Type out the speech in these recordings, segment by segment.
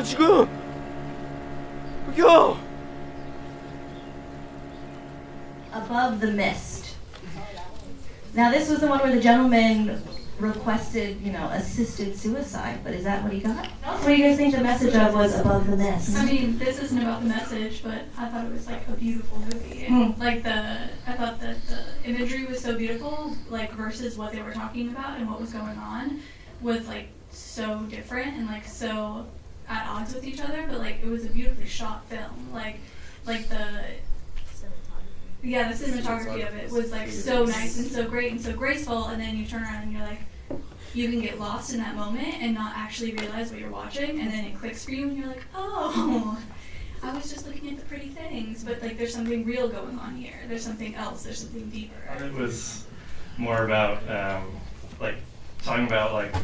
거야 지금? 야! Above the Mist. Now this was the one where the gentleman requested, assisted suicide, but is that what he got? What do you guys think the message of was Above the Mist? I mean, this isn't about the message, but I thought it was like a beautiful movie. I thought that the imagery was so beautiful, like versus what they were talking about and what was going on was like so different and like so at odds with each other, but like it was a beautifully shot film. Like the cinematography of it was like so nice and so great and so graceful, and then you turn around and you're like, you can get lost in that moment and not actually realize what you're watching, and then it clicks for you and you're like, oh, I was just looking at the pretty things, but like there's something real going on here. There's something else. There's something deeper. It was more about like talking about like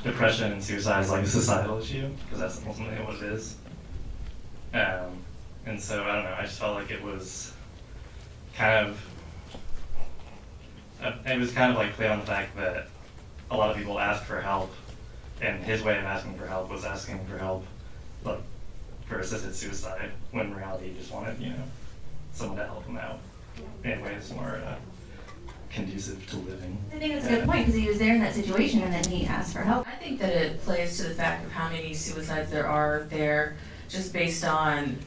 depression and suicide as like a societal issue, because that's ultimately what it is. And so I don't know. I just felt like it was kind of like play on the fact that a lot of people ask for help, and his way of asking for help was asking for help, like for assisted suicide, when in reality he just wanted, someone to help him out in ways more conducive to living. I think that's a good point, because he was there in that situation and then he asked for help. I think that it plays to the fact of how many suicides there are there, just based on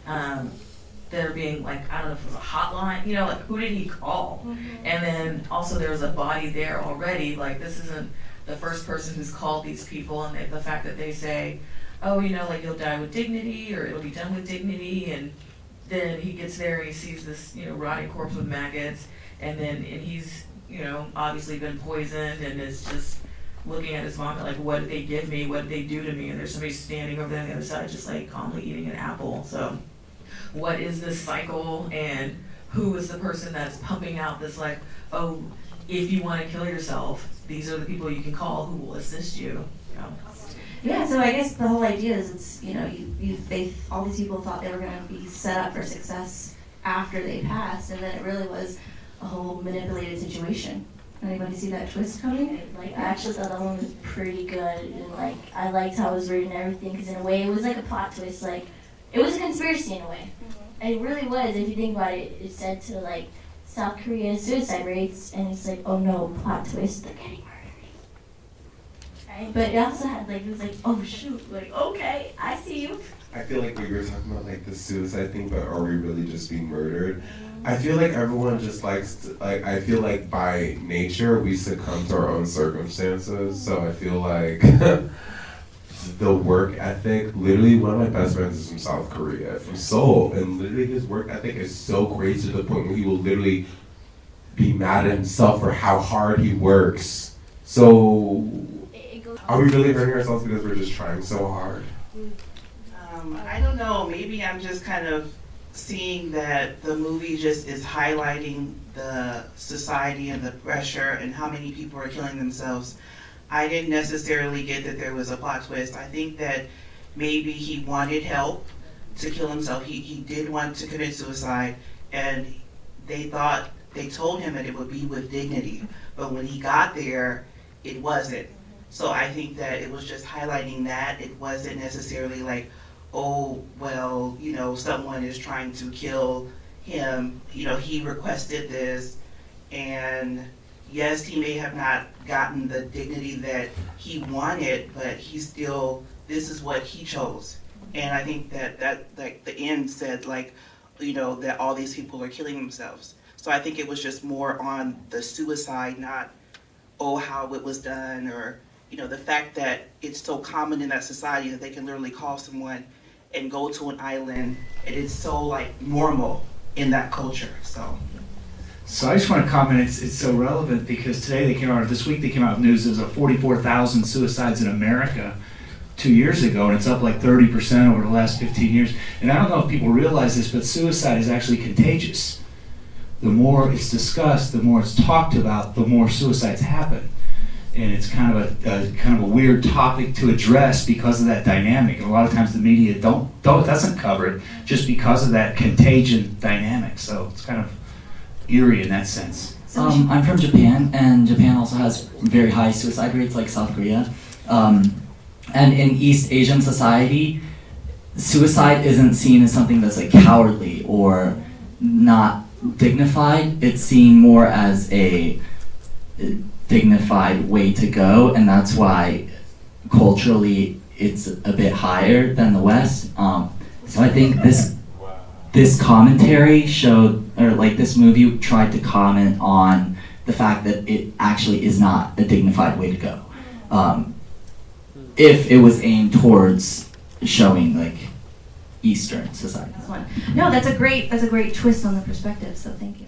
there being like, I don't know if it was a hotline, like who did he call? Mm-hmm. And then also there was a body there already, like this isn't the first person who's called these people, and the fact that they say, oh, like you'll die with dignity, or it'll be done with dignity, and then he gets there and he sees this, rotting corpse with maggots, and he's, obviously been poisoned and is just looking at his vomit like, what did they give me? What did they do to me? And there's somebody standing over there on the other side just like calmly eating an apple. So what is this cycle, and who is the person that's pumping out this like, oh, if you want to kill yourself, these are the people you can call who will assist you. Yeah, so I guess the whole idea is it's, all these people thought they were going to be set up for success after they passed, and then it really was a whole manipulated situation. Anybody see that twist coming? I actually thought that one was pretty good, and I liked how it was written and everything, because in a way it was like a plot twist, like it was a conspiracy in a way. And it really was, if you think about it. It said to South Korea's suicide rates, and it's like, oh no, plot twist, they're getting murdered. Right? But it also had it was like, oh shoot, okay, I see you. I feel like we were talking about the suicide thing, but are we really just being murdered? I feel like everyone just likes to, I feel like by nature we succumb to our own circumstances, so I feel like the work ethic, literally one of my best friends is from South Korea, from Seoul, and literally his work ethic is so great to the point where he will literally be mad at himself for how hard he works. So, are we really hurting ourselves because we're just trying so hard? I don't know, maybe I'm just kind of seeing that the movie just is highlighting the society and the pressure and how many people are killing themselves. I didn't necessarily get that there was a plot twist. I think that maybe he wanted help to kill himself. He did want to commit suicide, and they told him that it would be with dignity. But when he got there, it wasn't. So I think that it was just highlighting that. It wasn't necessarily like, oh, well, someone is trying to kill him. He requested this, and yes, he may have not gotten the dignity that he wanted, but this is what he chose. And I think that the end said that all these people are killing themselves. So I think it was just more on the suicide, not, how it was done, or, the fact that it's so common in that society that they can literally call someone and go to an island, and it's so normal in that culture, so. So I just want to comment, it's so relevant because this week they came out with news, there's 44,000 suicides in America 2 years ago, and it's up 30% over the last 15 years. And I don't know if people realize this, but suicide is actually contagious. The more it's discussed, the more it's talked about, the more suicides happen. And it's kind of a weird topic to address because of that dynamic. And a lot of times the media doesn't cover it just because of that contagion dynamic. So it's kind of eerie in that sense. I'm from Japan, and Japan also has very high suicide rates like South Korea. And in East Asian society, suicide isn't seen as something that's like cowardly or not dignified. It's seen more as a dignified way to go, and that's why culturally it's a bit higher than the West. So I think this commentary showed, or like this movie tried to comment on the fact that it actually is not a dignified way to go. If it was aimed towards showing like Eastern society. No, that's a great twist on the perspective, so thank you.